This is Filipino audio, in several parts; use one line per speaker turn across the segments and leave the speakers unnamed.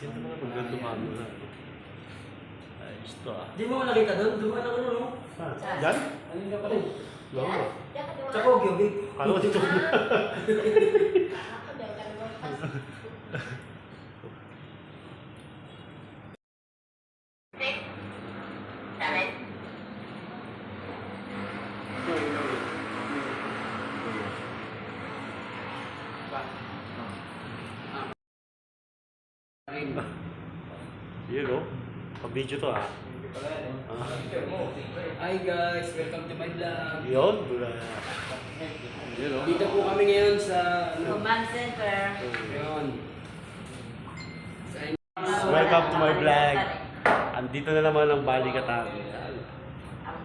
Sino naman maganda camera? Ayos to ah.
Di mo nakita doon? Dumaan ako doon, no?
Saan? Yan?
Ano ka pala?
Oo.
Sa Kogyo, babe.
Kala ko dito. Yun o. Pa-video to ah.
Hi guys, welcome to my vlog.
Yun. Yun o.
Dito po kami ngayon sa
Command Center.
Yun.
Welcome to my vlog. Andito na naman ang Balikatan.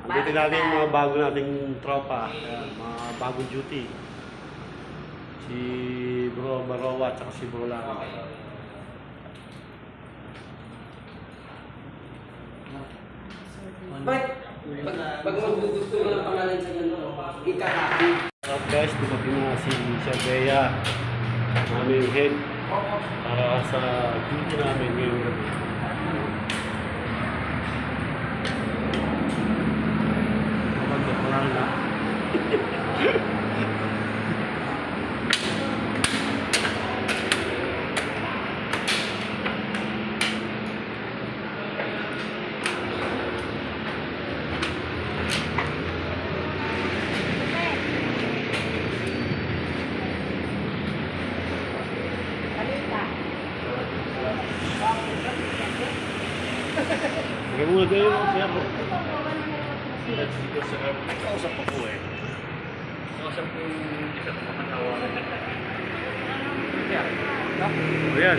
Andito natin yung mga bago nating tropa. Ayan, mga bagong duty. Si Bro Marowa at si Bro Lang.
Pag magdugusto mo ng pangalan sa ganun, ikakaki.
What's up guys, dumating na si Sir Bea, aming head, para sa duty namin ngayong gabi. Kapag na. Bigyan muna tayo ng siya po. Dito sa kausap ko po eh. Kausap ko yung isa ko makatawagan. Ayan. Ayan.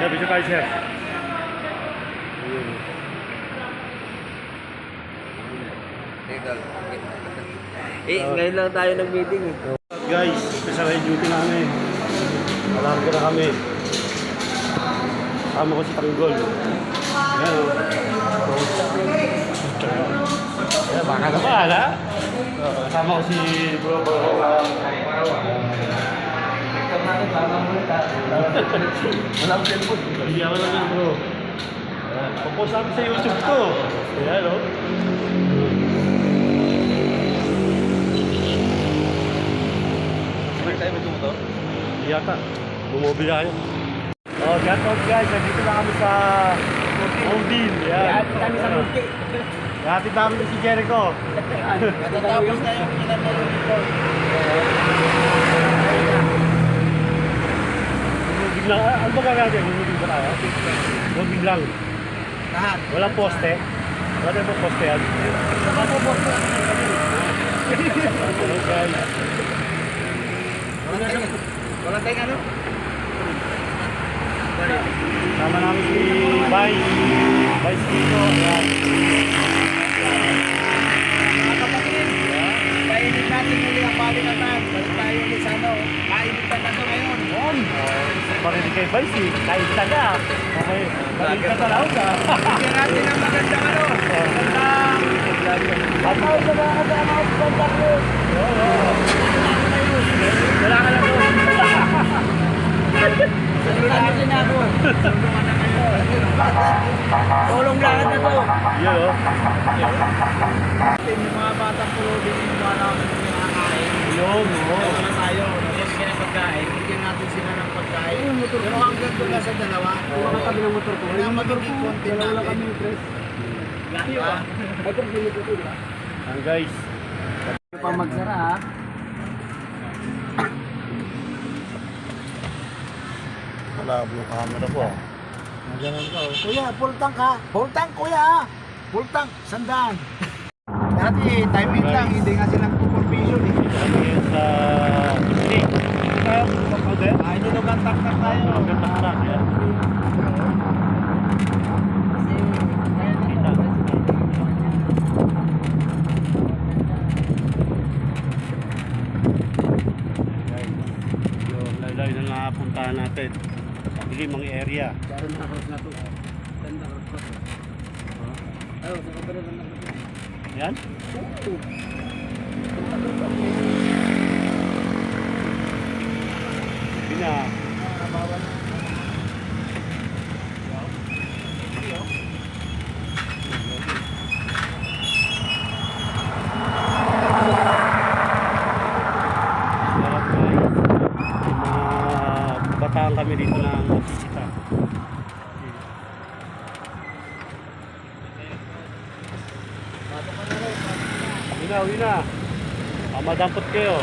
Chef, bisa kayo chef.
Ngayon lang tayo nag-meeting.
Guys, isa na yung duty namin. Alarga na kami. Kasama ko si Tanggol. Ayan o. Ayan, baka naman ha. Kasama ko si Bro Bro.
Walang cellphone.
Bigyan ko lang yan bro. Popost namin sa YouTube to. Ayan o.
Sabay tayo magtumuto?
Yata. Bumobila kayo. Oh, shout out guys. Nandito na kami sa Mobile. Yan.
Kami sa Multi.
Hatid namin si Jericho.
Natatapos na yung pinapalo dito.
Bumubig lang. Ano ba gagawin? Bumubig ba tayo? Bumubig lang.
Lahat.
Walang poste. Wala tayo po poste yan.
Saka po po.
Hello guys.
Wala tayong ano?
Sama namin si Vice. Vice Kiko. Yan.
Mga kapatid, painit natin muli ang Balikatan. Balik tayo ulit sa ano. Painitan na ito ngayon.
Parinig kay Vice eh. Kahit taga. Okay. Balik ka talaw ka.
Bigyan natin ang magandang ano. Magandang.
At ako sa mga kasama ko sa Pagkakos. Wala ka lang doon.
Salutan din ako. Tulungan na kayo. Tulong lahat na to.
Yun o.
Yung mga batang pulubin yung mga namin yung nakakain.
Yun o.
Wala tayo. Nagyan sila ng pagkain. Bigyan natin sila ng pagkain. Pero hanggang doon lang sa dalawa.
Yung mga tabi ng motor ko.
Yung magiging content natin. Wala kami press.
Ang guys.
Pa magsara ha.
Wala yung camera ko ah.
Ganun ka. Kuya, full tank ha. Full tank kuya. Full tank. Sandaan. Dati timing lang. Hindi nga silang supervision eh.
Kami sa Disney. Tayo sa din.
Ay, nilugan tak tayo.
Ang ganda. Yan. ka.
Santa Cruz na to. Santa Cruz na to. Ayaw, sa kapatid ng Santa Cruz.
Yan?
Oo.
Hindi na.
Bawal.
Sarap guys. Yung mga bataan kami dito na masisita. Uwi na. Madampot kayo.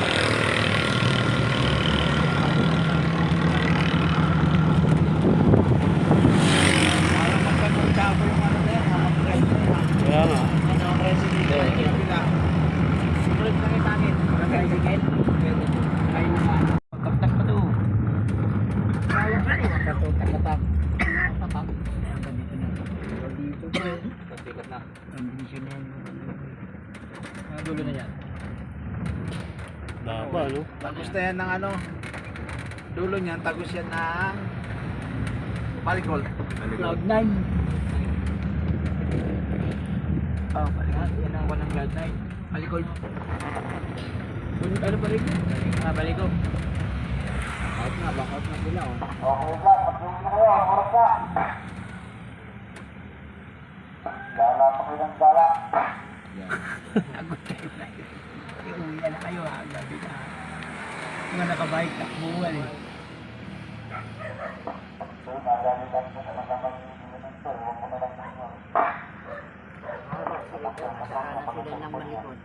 Parang magkakunta ako yung ano na yan.
Kaya nga.
Ano, president. Sumunod na kita akin. President. Kain naman. Magkaptak pa to. Kaya pa rin. Magkaptak. Tapak. Dito na. Dito pre. Pagtikat na. Condition yan. Dulo na yan.
Daba, no?
Tagos na yan ng ano. Dulo niyan. Tagos yan ng Palikol. Cloud9. Oh, Palikol. Yan ang walang Cloud9. Palikol. Ano Palikol? Palikol. Out na, back out na sila. Okay ba? Pag-uwi na kayo. Oras na. Gala pa kayo ng gala. Agot kayo na yun. Iuwi na kayo ha. Gabi na. Mga nakabike, takbuhan eh.
Sila ng malikot.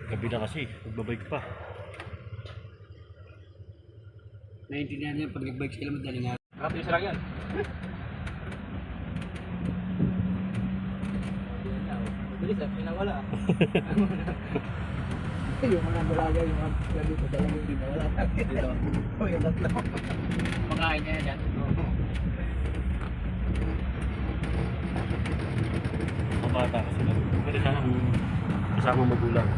Gabi na kasi. Magbabike pa.
Naintindihan niya pag nag-bike sila madaling araw. Rapid isa lang yan. Bilis ah, pinawala. Yung mga dalaga, yung mga dito, dalawang yung pinawala. Dito. O yung tatlo. Pagkain niya yan.
Mga bata kasi lang. Pwede sana kasama magulang.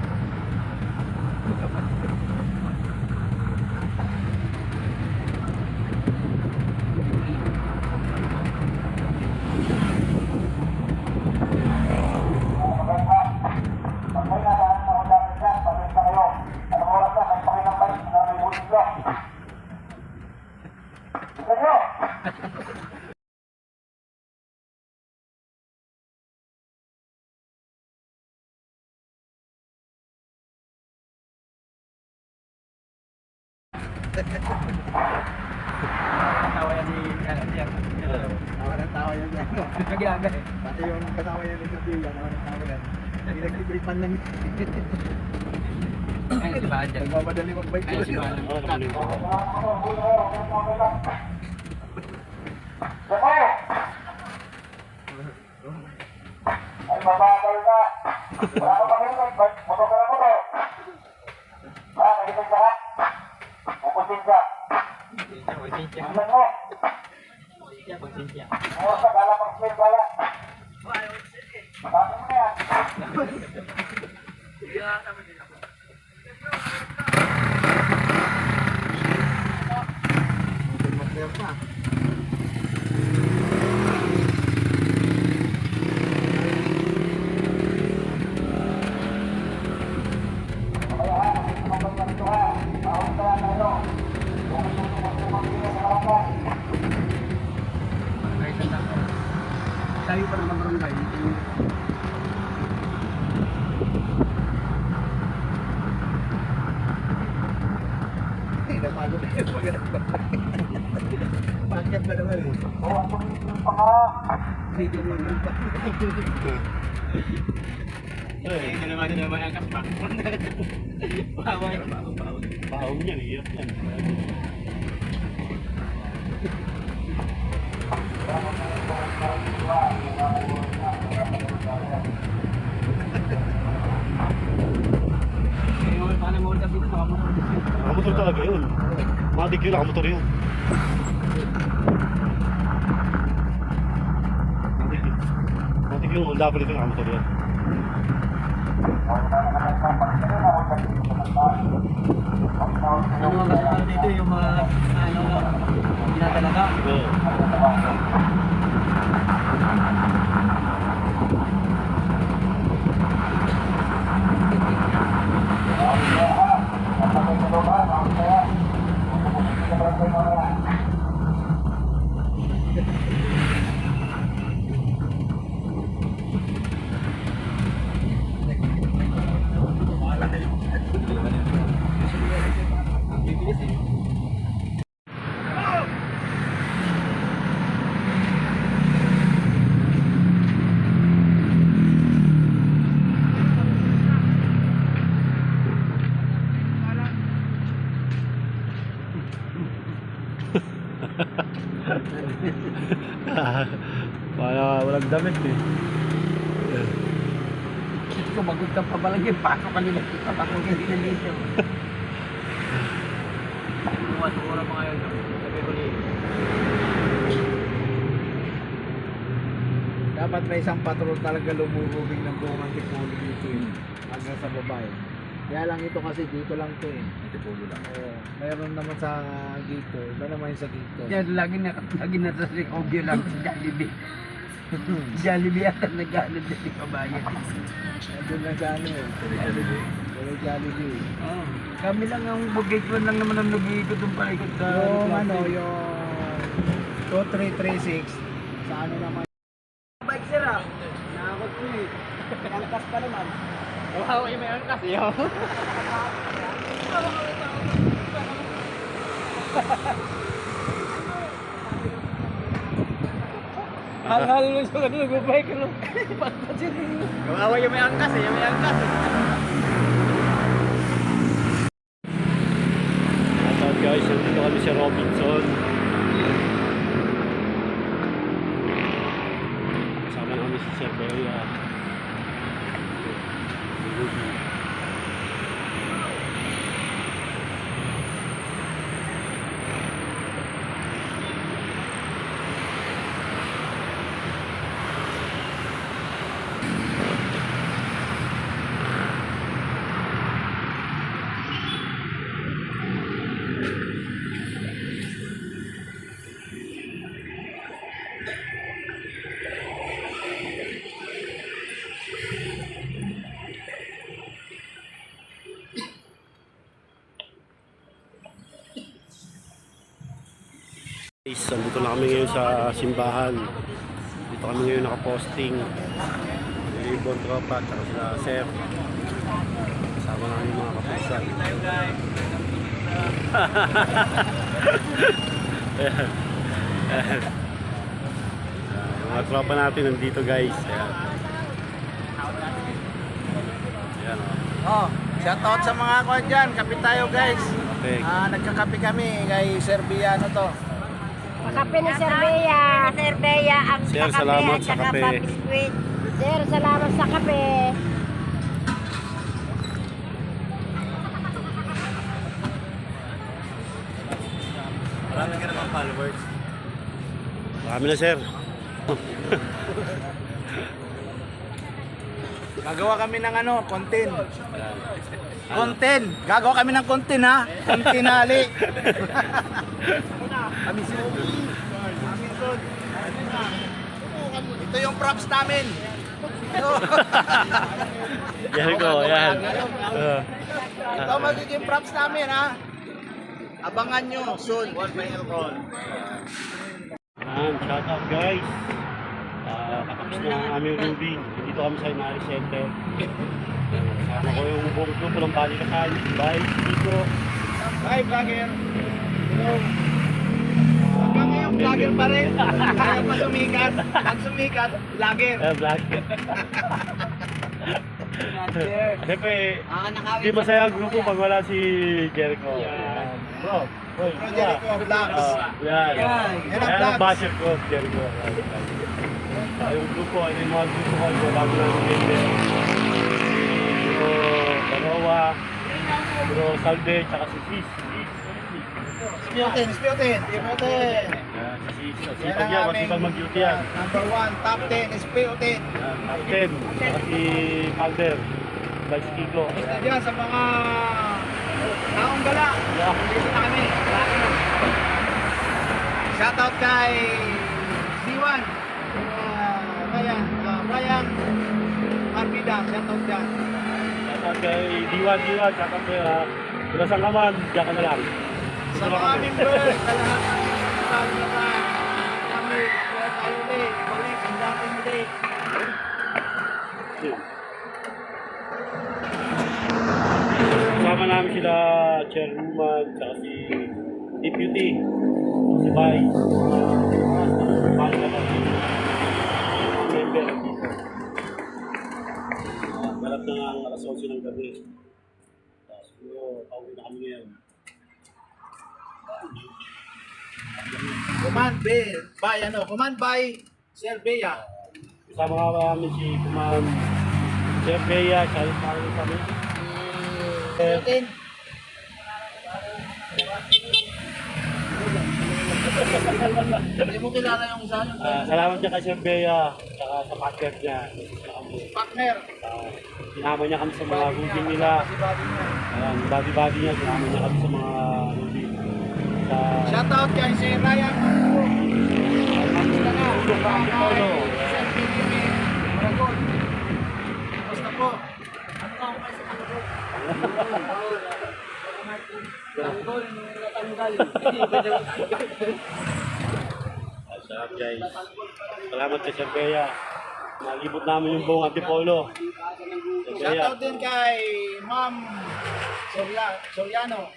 Tawa yan ni Jeff. Tawa ng tawa yan dyan. Naglaga eh. Pati yung kasama yan ni Sophia, tawa ng tawa yan. Nag-ibripan lang. Ayun si Bahan dyan. Nagmamadali mag-bike. Ayun si Bahan.
Oo, naman
Ay, mabagal na. Wala ka pang helmet. Motor ka lang motor. Nagitin ka ha? Pupusin ka. Ilan mo? Oras na, gala pang slip, gala. Bakit mo na yan?
Tayo pa ng barangay. Napagod na yung pagkat ba naman eh? Video mo yun pa. Hindi naman ang kaspak. Bawal.
Paong yan, hirap yan.
Paano mo ulit dito?
Nakamotor talaga yun. Mga digyo nakamotor yun. yung double ito ng motor yan.
Ano mga kasama dito yung mga ano tinatalaga.
Oo. Walang damit eh.
Kumagod ka pa pala yung pasok kanila. Pasok kanila dito. Buwan-buwan mga yun. Sabi ko niyo. Dapat may isang patrol talaga lumububing ng buong antipolo dito eh. Hanggang sa babae. Kaya lang ito kasi dito lang to eh. Antipolo lang. Oo. Meron naman sa dito. Iba naman yung sa dito. Yan, lagi na sa Recobio lang sa Jollibee. Jollibee at nag-alib na si kabayan. Doon lang sa ano eh. Jollibee. Oh. Kami lang ang bugay-kwan lang naman ang nag-iikot doon palikot sa... Yung ano, yung 2336 sa ano naman. Bike sir ah. Nakakot ko eh. Angkas pa naman. Wow, may angkas yun. Hangal mo siya ka doon, bike ano. Kawawa yung may angkas eh, yung may angkas.
Shoutout guys, nandito kami sa Robinson. Kasama namin si Sir Bea. Guys, nandito na kami ngayon sa simbahan. Dito kami ngayon nakaposting. Ibon tropa, tsaka sila Sir. Kasama namin yung mga kapusan. Yung mga tropa natin nandito guys. Ayan. Ayan o.
Oh, shout out sa mga kuwan dyan, kape tayo guys.
Okay.
Nagkakape kami kay Sir Biano to.
Kape ni Sir Bea. Sir Bea ang
Sir,
kape
salamat
at
sa
saka
kape.
pa-biskuit. Sir, salamat sa kape.
Marami ka naman followers.
Marami na Sir.
Gagawa kami ng ano, content. Content. Gagawa kami ng content ha. Contenali. Kami sila. Ito yung props namin.
Yan ko, yan.
Ito magiging props namin ha. Abangan nyo soon.
Shout out guys. Katapos na ang aming Rubin. Dito kami sa Inari Center. Kasama ko yung buong grupo ng Balikatan. Bye, Chico.
Hi, vlogger. Hello. Hanggang ngayon, vlogger pa rin. Kaya pa sumikat. Pag sumikat, vlogger.
Vlog. Siyempre, hindi masaya ang grupo pag wala si Jericho. Bro, hoy,
Jericho Vlogs.
Yan.
Yan ang
Yan ang
vlogs.
basher ko, Jericho. Yung grupo, ano yung mga grupo ko, yung bago na si Bro Barowa, Bro Salve, tsaka si Fizz.
Spiotin.
Yan. Sipag yan, masipag mag-duty yan.
Number 1, top 10, SPO10.
Yan, Captain, saka si Calder, Vice Kiko.
Basta dyan sa mga taong gala.
Yeah.
Dito na kami. Shoutout kay C1. Ryan Arbida. Shoutout dyan.
Shoutout kay Diwan, shoutout kay kung nasaan ka man, diyan ka na lang.
Sa mga member, sa lahat ng kami, kaya tayo ulit, balik, ang dami ulit.
Kasama namin sila chairwoman, saka si deputy, si Bay. Member dito. Malap na nga ang alas 11 ng gabi. Tapos pauwi na kami ngayon.
Command by Sir Bea.
Kasama nga namin si Kuman Chef Bea, siya yung pangalan kami.
Hindi mo kilala yung isa yun.
Salamat niya kay Chef Bea, saka sa partner niya.
Partner.
Sinama niya kami sa mga routine nila. Body niya, sinama niya kami sa mga routine.
Shoutout kay Sir Ryan. Basta po.
Salamat guys. Salamat kay Chef Bea. Nalibot namin yung buong Antipolo. Chef Bea.
Shoutout din kay Ma'am Soriano.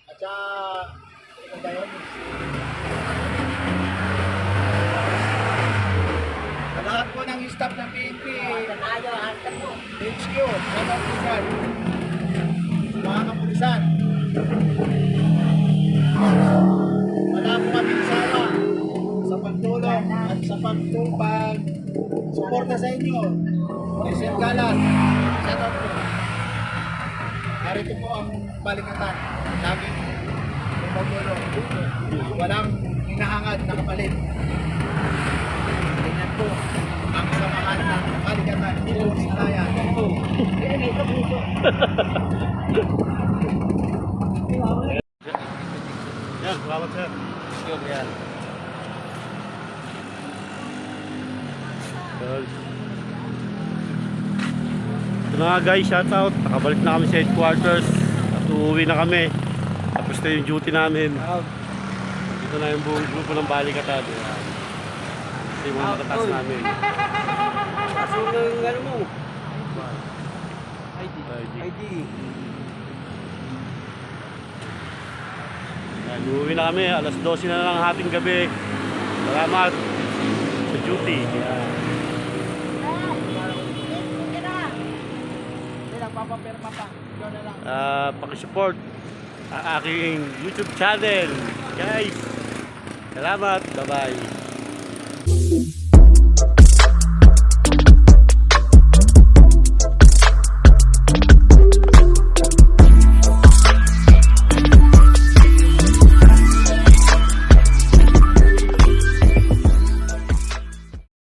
At saka, ano ba yun? Sa lahat po ng staff ng PNP, HQ, shoutout din dyan. Mga kapulisan. Wala po kami sawa sa pagtulong at sa pagtupag suporta sa inyo. Kay Sir Galas, shoutout po. Narito po ang balikatan. Laging pagtulong. Walang hinahangad na kapalit. Tingnan po ang samahan ng balikatan. Ito si Raya.
Yan, salamat sir.
Yan.
Ito na nga guys, shoutout. Nakabalik na kami sa headquarters. At uuwi na kami. Tapos na yung duty namin. Dito na yung buong grupo ng balikatan. Ito yung mga matatas namin.
Kaso ng ano mo?
ID. Yan, uuwi na kami. Alas 12 na lang hating gabi. Salamat sa duty. Yan.
Papapirma pa. Doon na lang.
Pakisupport ang aking YouTube channel. Guys, salamat. Bye-bye.